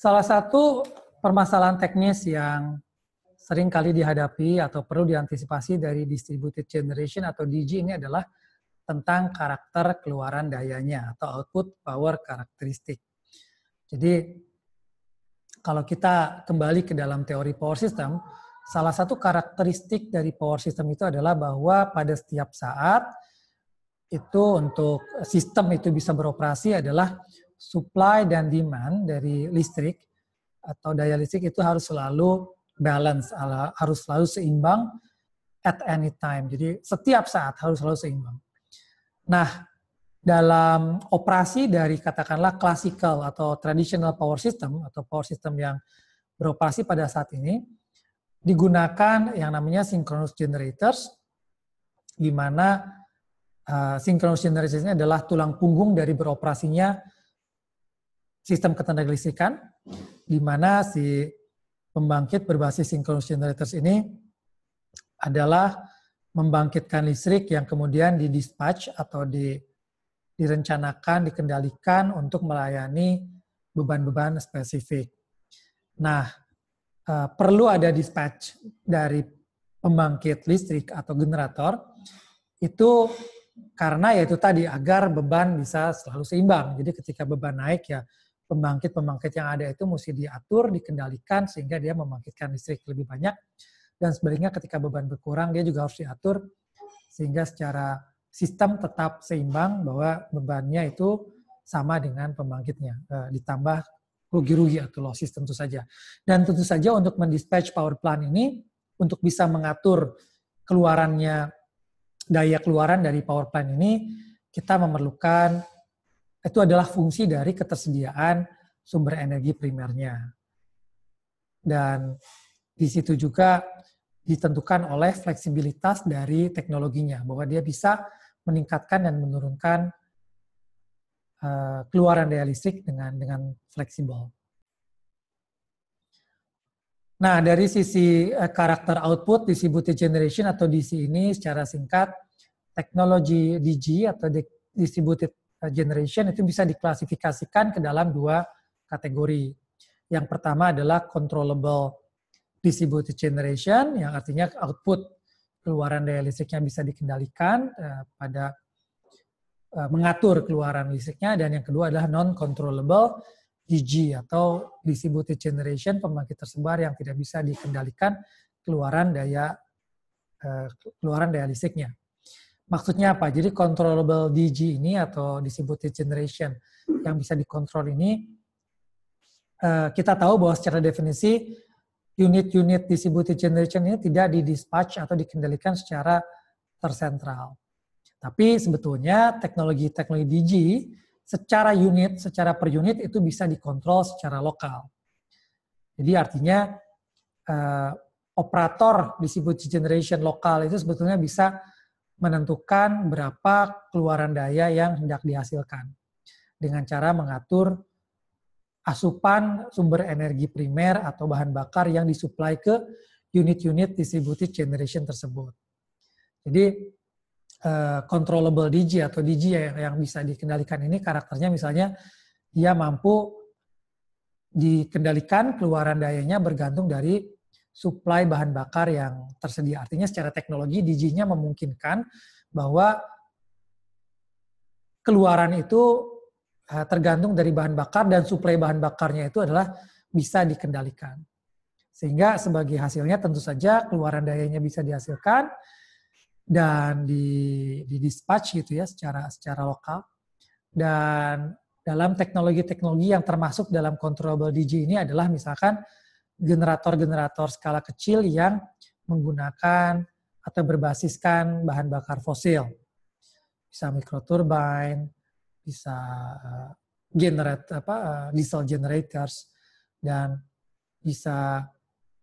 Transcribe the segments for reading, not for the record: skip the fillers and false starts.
Salah satu permasalahan teknis yang sering kali dihadapi atau perlu diantisipasi dari distributed generation atau DG ini adalah tentang karakter keluaran dayanya atau output power karakteristik. Jadi kalau kita kembali ke dalam teori power system, salah satu karakteristik dari power system itu adalah bahwa pada setiap saat itu untuk sistem itu bisa beroperasi adalah supply dan demand dari listrik atau daya listrik itu harus selalu balance, harus selalu seimbang at any time. Jadi setiap saat harus selalu seimbang. Nah, dalam operasi dari katakanlah classical atau traditional power system atau power system yang beroperasi pada saat ini, digunakan yang namanya synchronous generators, di mana synchronous generators ini adalah tulang punggung dari beroperasinya sistem ketenagalistrikan, di mana si pembangkit berbasis synchronous generators ini adalah membangkitkan listrik yang kemudian didispatch atau direncanakan, dikendalikan untuk melayani beban-beban spesifik. Nah, perlu ada dispatch dari pembangkit listrik atau generator, itu karena yaitu tadi agar beban bisa selalu seimbang. Jadi ketika beban naik ya pembangkit-pembangkit yang ada itu mesti diatur, dikendalikan sehingga dia membangkitkan listrik lebih banyak. Dan sebaliknya ketika beban berkurang dia juga harus diatur sehingga secara sistem tetap seimbang bahwa bebannya itu sama dengan pembangkitnya. Ditambah rugi-rugi atau losses tentu saja. Dan tentu saja untuk mendispatch power plant ini untuk bisa mengatur keluarannya, daya keluaran dari power plant ini kita memerlukan, itu adalah fungsi dari ketersediaan sumber energi primernya. Dan di situ juga ditentukan oleh fleksibilitas dari teknologinya, bahwa dia bisa meningkatkan dan menurunkan keluaran daya listrik dengan fleksibel. Nah, dari sisi karakter output distributed generation atau DC ini secara singkat, teknologi DG atau distributed generation itu bisa diklasifikasikan ke dalam dua kategori. Yang pertama adalah controllable distributed generation, yang artinya output keluaran daya listriknya bisa dikendalikan pada mengatur keluaran listriknya, dan yang kedua adalah non-controllable DG atau distributed generation, pembangkit tersebar yang tidak bisa dikendalikan keluaran daya listriknya. Maksudnya apa? Jadi controllable DG ini atau distributed generation yang bisa dikontrol ini, kita tahu bahwa secara definisi unit-unit distributed generation ini tidak didispatch atau dikendalikan secara tersentral. Tapi sebetulnya teknologi-teknologi DG secara unit, secara per unit itu bisa dikontrol secara lokal. Jadi artinya operator distributed generation lokal itu sebetulnya bisa menentukan berapa keluaran daya yang hendak dihasilkan dengan cara mengatur asupan sumber energi primer atau bahan bakar yang disuplai ke unit-unit distributed generation tersebut. Jadi controllable DG atau DG yang bisa dikendalikan ini karakternya misalnya dia mampu dikendalikan keluaran dayanya bergantung dari suplai bahan bakar yang tersedia. Artinya secara teknologi DG-nya memungkinkan bahwa keluaran itu tergantung dari bahan bakar dan suplai bahan bakarnya itu adalah bisa dikendalikan. Sehingga sebagai hasilnya tentu saja keluaran dayanya bisa dihasilkan dan di dispatch gitu ya secara lokal. Dan dalam teknologi-teknologi yang termasuk dalam controllable DG ini adalah misalkan generator-generator skala kecil yang menggunakan atau berbasiskan bahan bakar fosil. Bisa microturbine, bisa diesel generators, dan bisa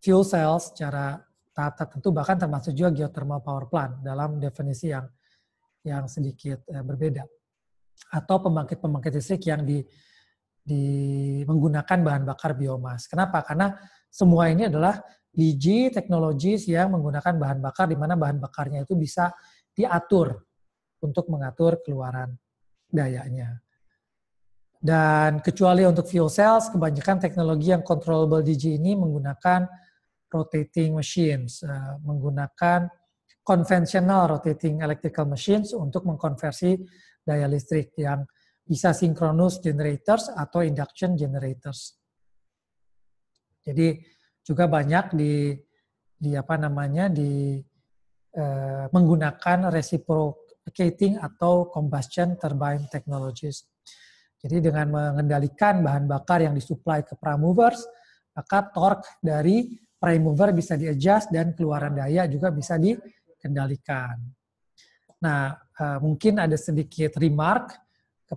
fuel cells secara tahap tertentu, bahkan termasuk juga geothermal power plant dalam definisi yang sedikit berbeda. Atau pembangkit-pembangkit listrik yang menggunakan bahan bakar biomas. Kenapa? Karena semua ini adalah DG technologies yang menggunakan bahan bakar, di mana bahan bakarnya itu bisa diatur untuk mengatur keluaran dayanya. Dan kecuali untuk fuel cells, kebanyakan teknologi yang controllable DG ini menggunakan rotating machines, menggunakan conventional rotating electrical machines untuk mengkonversi daya listrik yang bisa synchronous generators atau induction generators. Jadi juga banyak menggunakan reciprocating atau combustion turbine technologies. Jadi dengan mengendalikan bahan bakar yang disuplai ke prime movers, maka torque dari prime mover bisa di-adjust dan keluaran daya juga bisa dikendalikan. Nah, mungkin ada sedikit remark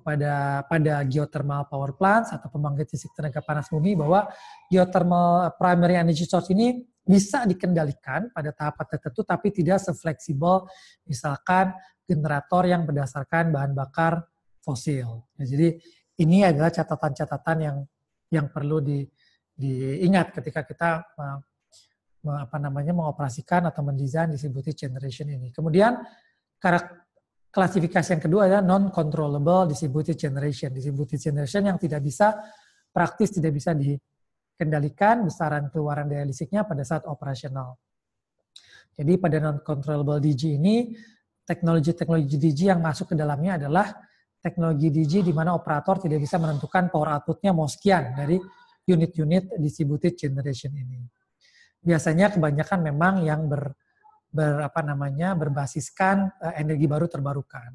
pada geothermal power plants atau pembangkit listrik tenaga panas bumi bahwa geothermal primary energy source ini bisa dikendalikan pada tahapan tertentu tapi tidak sefleksibel misalkan generator yang berdasarkan bahan bakar fosil. Nah, jadi ini adalah catatan-catatan yang perlu diingat ketika kita mengoperasikan atau mendesain distributed generation ini. Kemudian klasifikasi yang kedua adalah non-controllable distributed generation. Distributed generation yang tidak bisa dikendalikan besaran keluaran daya listriknya pada saat operasional. Jadi pada non-controllable DG ini, teknologi DG yang masuk ke dalamnya adalah teknologi DG di mana operator tidak bisa menentukan power output-nya mau sekian dari unit-unit distributed generation ini. Biasanya kebanyakan memang yang berbasiskan energi baru terbarukan.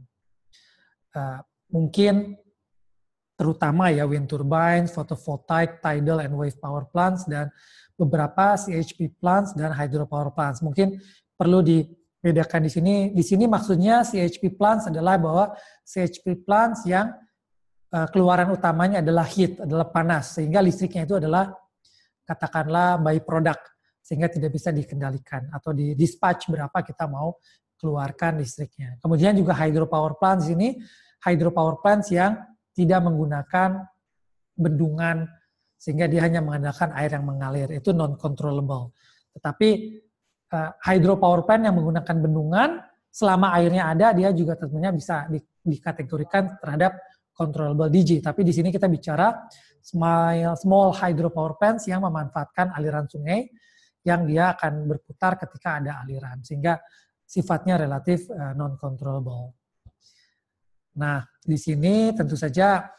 Mungkin terutama ya wind turbines, photovoltaic, tidal and wave power plants dan beberapa CHP plants dan hydropower plants. Mungkin perlu dibedakan di sini. Di sini maksudnya CHP plants adalah bahwa CHP plants yang keluaran utamanya adalah heat, adalah panas, sehingga listriknya itu adalah katakanlah by product, sehingga tidak bisa dikendalikan atau di dispatch berapa kita mau keluarkan listriknya. Kemudian juga hydropower plants ini, hydropower plants yang tidak menggunakan bendungan, sehingga dia hanya mengandalkan air yang mengalir, itu non-controllable. Tetapi hydropower plant yang menggunakan bendungan, selama airnya ada, dia juga tentunya bisa dikategorikan terhadap controllable DG. Tapi di sini kita bicara small hydropower plants yang memanfaatkan aliran sungai, yang dia akan berputar ketika ada aliran, sehingga sifatnya relatif non-controllable. Nah, di sini tentu saja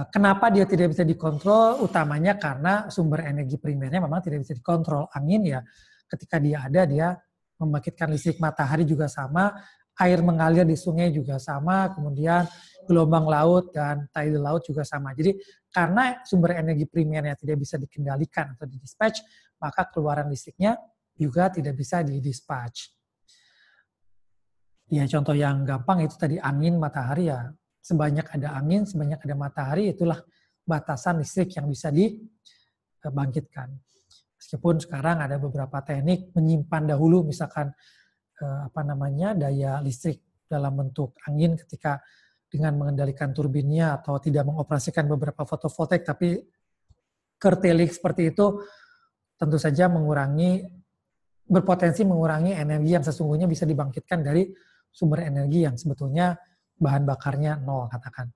kenapa dia tidak bisa dikontrol, utamanya karena sumber energi primernya memang tidak bisa dikontrol. Angin ya, ketika dia ada, dia membangkitkan listrik, matahari juga sama, air mengalir di sungai juga sama, kemudian gelombang laut dan tidal laut juga sama. Jadi karena sumber energi primernya tidak bisa dikendalikan atau didispatch, maka keluaran listriknya juga tidak bisa didispatch. Ya, contoh yang gampang itu tadi angin, matahari ya. Sebanyak ada angin, sebanyak ada matahari, itulah batasan listrik yang bisa dibangkitkan. Meskipun sekarang ada beberapa teknik menyimpan dahulu, misalkan daya listrik dalam bentuk angin ketika dengan mengendalikan turbinnya atau tidak mengoperasikan beberapa fotovoltaik, tapi curtailing seperti itu tentu saja berpotensi mengurangi energi yang sesungguhnya bisa dibangkitkan dari sumber energi yang sebetulnya bahan bakarnya nol, katakan.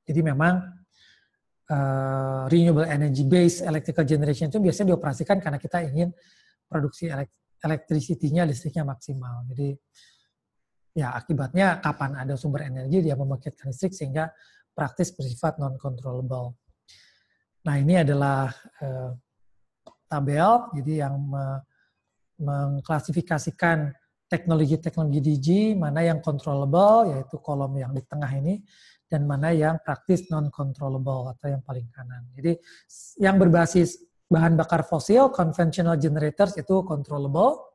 Jadi memang renewable energy based electrical generation itu biasanya dioperasikan karena kita ingin produksi electricity-nya, listriknya maksimal. Jadi ya akibatnya kapan ada sumber energi dia membangkitkan listrik sehingga praktis bersifat non-controllable. Nah, ini adalah tabel jadi yang mengklasifikasikan teknologi-teknologi DG, mana yang controllable, yaitu kolom yang di tengah ini, dan mana yang praktis non-controllable, atau yang paling kanan. Jadi, yang berbasis bahan bakar fosil, conventional generators, itu controllable,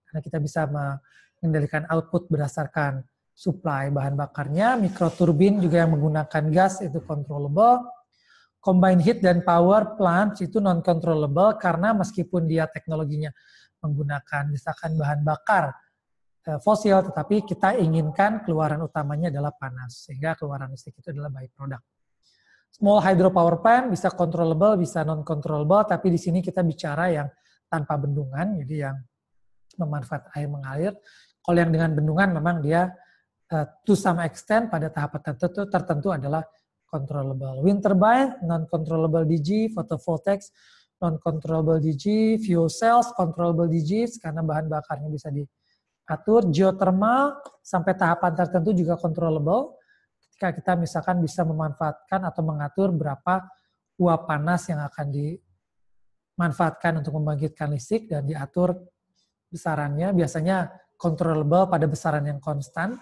karena kita bisa mengendalikan output berdasarkan supply bahan bakarnya. Mikroturbin juga yang menggunakan gas, itu controllable. Combined heat dan power plants, itu non-controllable, karena meskipun dia teknologinya menggunakan misalkan bahan bakar fosil, tetapi kita inginkan keluaran utamanya adalah panas, sehingga keluaran listrik itu adalah byproduct. Small hydropower plant bisa controllable, bisa non-controllable, tapi di sini kita bicara yang tanpa bendungan, jadi yang memanfaatkan air mengalir. Kalau yang dengan bendungan memang dia to some extent pada tahap tertentu adalah controllable. Wind turbine, non-controllable DG, photovoltaics, non-controllable DG, fuel cells, controllable DG, karena bahan bakarnya bisa diatur. Geothermal, sampai tahapan tertentu juga controllable, ketika kita misalkan bisa memanfaatkan atau mengatur berapa uap panas yang akan dimanfaatkan untuk membangkitkan listrik dan diatur besarannya, biasanya controllable pada besaran yang konstan.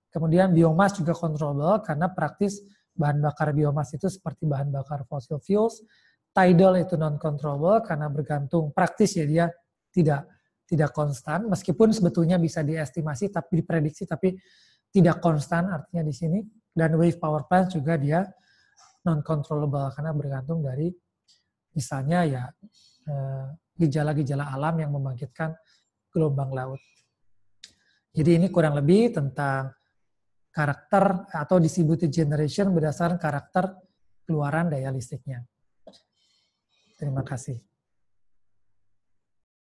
Kemudian biomas juga controllable karena praktis bahan bakar biomas itu seperti bahan bakar fossil fuels. Tidal itu non-controllable karena bergantung praktis ya, dia tidak konstan, meskipun sebetulnya bisa diestimasi tapi diprediksi tapi tidak konstan artinya di sini. Dan wave power plant juga dia non-controllable karena bergantung dari misalnya ya gejala-gejala alam yang membangkitkan gelombang laut. Jadi ini kurang lebih tentang karakter atau distributed generation berdasarkan karakter keluaran daya listriknya. Terima kasih.